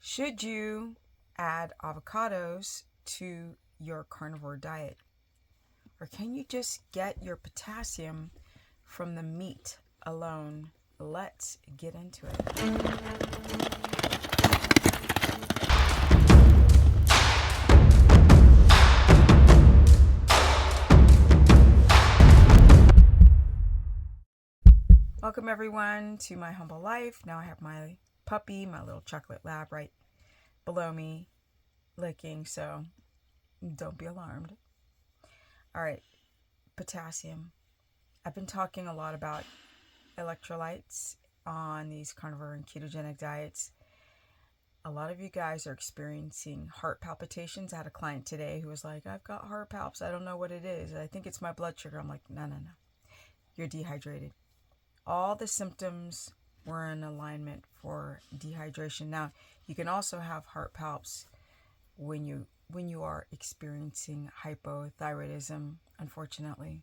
Should you add avocados to your carnivore diet? Or can you just get your potassium from the meat alone? Let's get into it. Welcome everyone to my humble life. Now I have my puppy, my little chocolate lab right below me licking, so don't be alarmed. All right, potassium. I've been talking a lot about electrolytes on these carnivore and ketogenic diets. A lot of you guys are experiencing heart palpitations. I had a client today who was like, I've got heart palps. I don't know what it is. I think it's my blood sugar. I'm like, no. You're dehydrated. All the symptoms were in alignment for dehydration. Now, you can also have heart palps when you are experiencing hypothyroidism, unfortunately.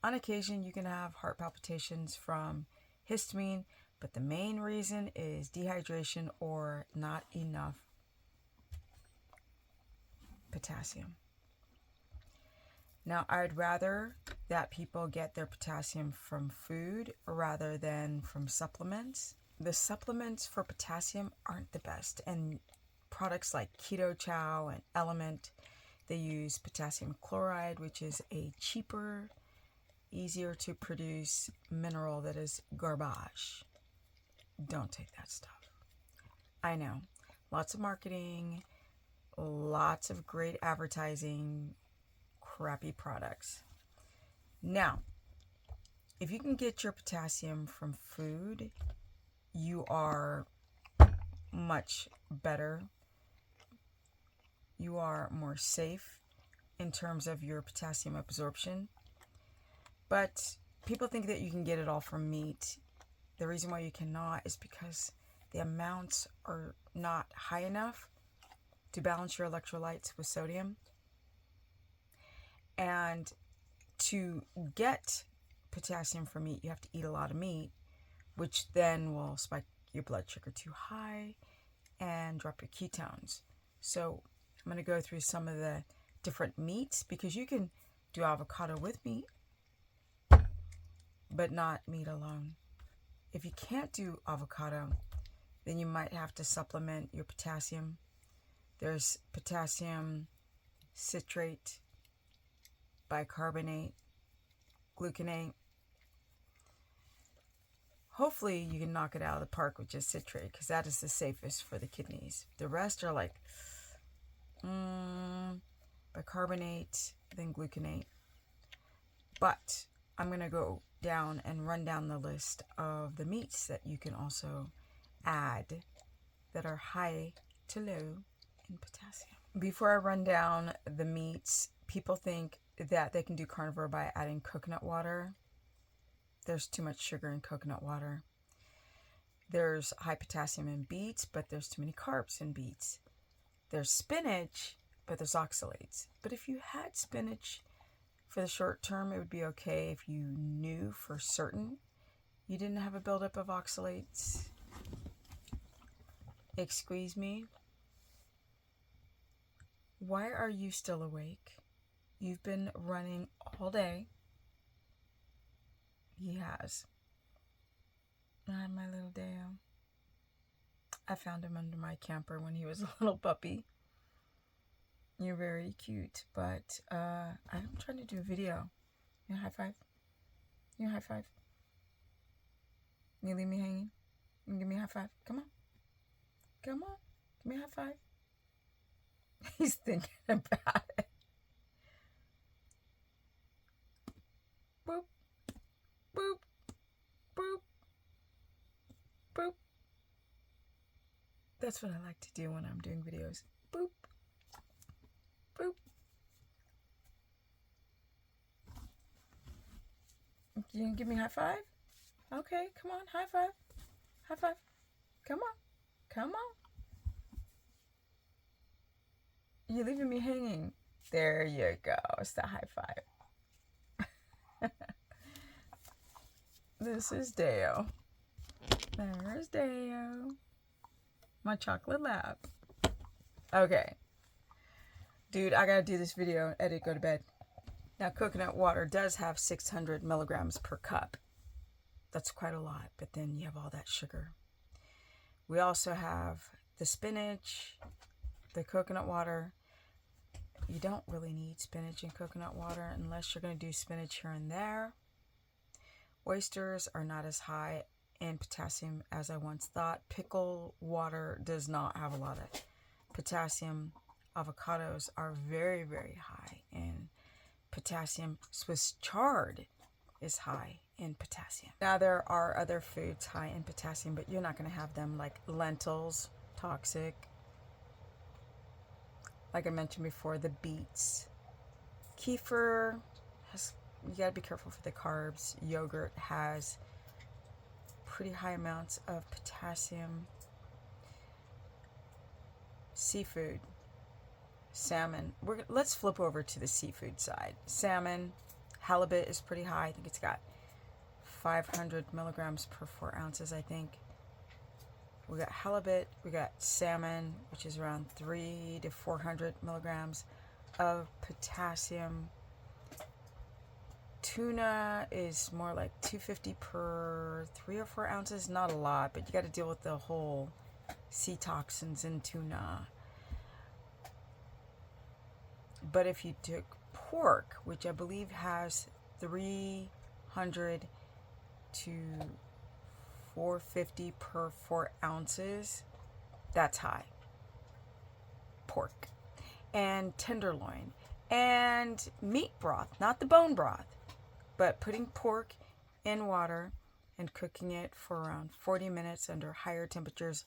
On occasion, you can have heart palpitations from histamine, but the main reason is dehydration or not enough potassium. Now, I'd rather that people get their potassium from food rather than from supplements. The supplements for potassium aren't the best, and products like Keto Chow and Element, they use potassium chloride, which is a cheaper, easier to produce mineral that is garbage. Don't take that stuff. I know, lots of marketing, lots of great advertising, crappy products. Now, if you can get your potassium from food, you are much better. You are more safe in terms of your potassium absorption. But people think that you can get it all from meat. The reason why you cannot is because the amounts are not high enough to balance your electrolytes with sodium. And to get potassium from meat, you have to eat a lot of meat, which then will spike your blood sugar too high and drop your ketones. So I'm going to go through some of the different meats, because you can do avocado with meat, but not meat alone. If you can't do avocado, then you might have to supplement your potassium. There's potassium citrate, bicarbonate, gluconate. Hopefully you can knock it out of the park with just citrate, because that is the safest for the kidneys. The rest are like bicarbonate, then gluconate. But I'm going to go down and run down the list of the meats that you can also add that are high to low in potassium. Before I run down the meats, people think that they can do carnivore by adding coconut water. There's too much sugar in coconut water. There's high potassium in beets, but there's too many carbs in beets. There's spinach, but there's oxalates. But if you had spinach for the short term, it would be okay if you knew for certain you didn't have a buildup of oxalates. Excuse me? Why are you still awake? You've been running all day. He has. And my little Deo. I found him under my camper when he was a little puppy. You're very cute, but I'm trying to do a video. You high five? You high five? You leave me hanging? You give me a high five? Come on. Come on. Give me a high five. He's thinking about it. Boop. Boop. Boop. Boop. That's what I like to do when I'm doing videos. Boop. Boop. You can give me a high five? Okay, come on, high five. High five. Come on. Come on. You're leaving me hanging. There you go. It's the high five. This is Deo. There's Deo. My chocolate lab. Okay. Dude, I gotta do this video, edit, go to bed. Now, coconut water does have 600 milligrams per cup. That's quite a lot, but then you have all that sugar. We also have the spinach, the coconut water. You don't really need spinach and coconut water unless you're going to do spinach here and there. Oysters are not as high in potassium as I once thought. Pickle water does not have a lot of potassium. Avocados are very, very high in potassium. Swiss chard is high in potassium. Now, there are other foods high in potassium, but you're not going to have them, like lentils, toxic. Like I mentioned before, the beets. Kefir has, you got to be careful for the carbs. Yogurt has pretty high amounts of potassium. Seafood, salmon. Let's flip over to the seafood side. Salmon, halibut is pretty high. I think it's got 500 milligrams per 4 ounces, I think. We got halibut, we got salmon, which is around 300 to 400 milligrams of potassium. Tuna is more like 250 per 3 or 4 ounces. Not a lot, but you got to deal with the whole sea toxins in tuna. But if you took pork, which I believe has 300 to 450 per 4 ounces, that's high. Pork. And tenderloin. And meat broth, not the bone broth, but putting pork in water and cooking it for around 40 minutes under higher temperatures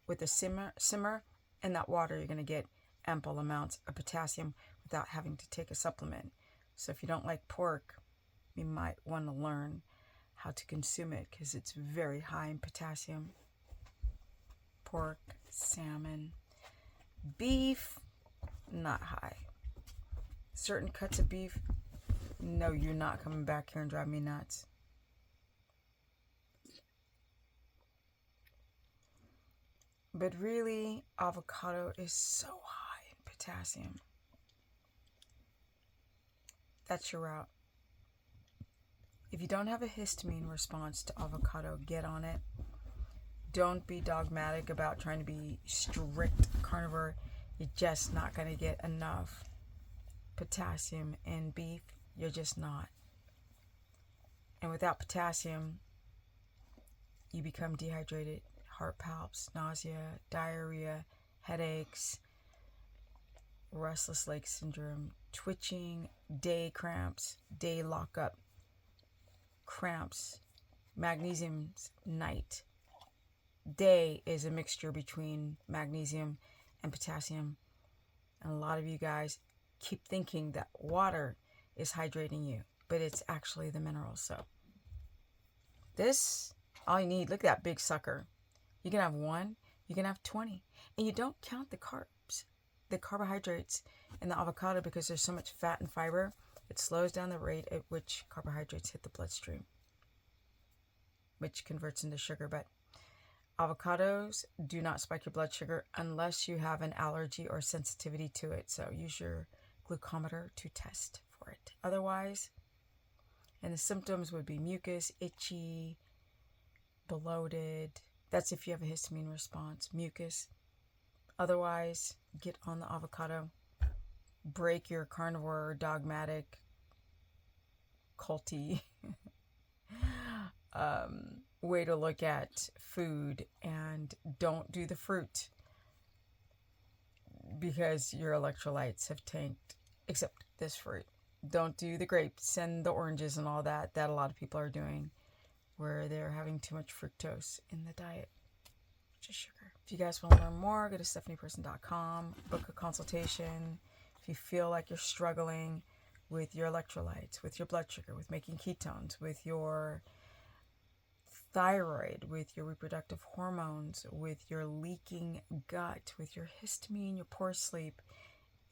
with a simmer in that water, you're going to get ample amounts of potassium without having to take a supplement. So if you don't like pork, you might want to learn how to consume it because it's very high in potassium. Pork, salmon, beef, not high. Certain cuts of beef, no, you're not coming back here and drive me nuts. But really, avocado is so high in potassium. That's your route. If you don't have a histamine response to avocado, get on it. Don't be dogmatic about trying to be strict carnivore. You're just not going to get enough potassium in beef. You're just not. And without potassium, you become dehydrated. Heart palps, nausea, diarrhea, headaches, restless leg syndrome, twitching, day cramps, day lockup, cramps, magnesium's night. Day is a mixture between magnesium and potassium. And a lot of you guys keep thinking that water is hydrating you, but it's actually the minerals. So this, all you need, look at that big sucker. You can have 1, you can have 20. And you don't count the carbs, the carbohydrates in the avocado because there's so much fat and fiber. It slows down the rate at which carbohydrates hit the bloodstream, which converts into sugar. But avocados do not spike your blood sugar unless you have an allergy or sensitivity to it. So use your glucometer to test for it. Otherwise, and the symptoms would be mucus, itchy, bloated. That's if you have a histamine response, mucus. Otherwise, get on the avocado. Break your carnivore, dogmatic, culty way to look at food, and don't do the fruit because your electrolytes have tanked, except this fruit. Don't do the grapes and the oranges and all that a lot of people are doing, where they're having too much fructose in the diet, which is sugar. If you guys want to learn more, go to stephanieperson.com, book a consultation. If you feel like you're struggling with your electrolytes, with your blood sugar, with making ketones, with your thyroid, with your reproductive hormones, with your leaking gut, with your histamine, your poor sleep,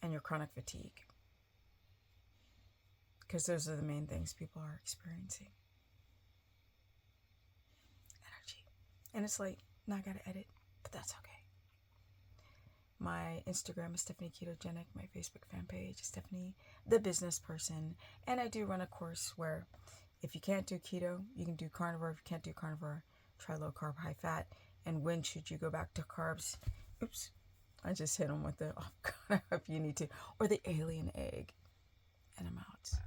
and your chronic fatigue. Because those are the main things people are experiencing. Energy. And it's late. Now I gotta edit, but that's okay. My Instagram is Stephanie Ketogenic. My Facebook fan page is Stephanie the Business Person. And I do run a course where if you can't do keto, you can do carnivore. If you can't do carnivore, try low carb, high fat. And when should you go back to carbs? Oops, I just hit them with the, oh God, I hope you need to. Or the alien egg. And I'm out.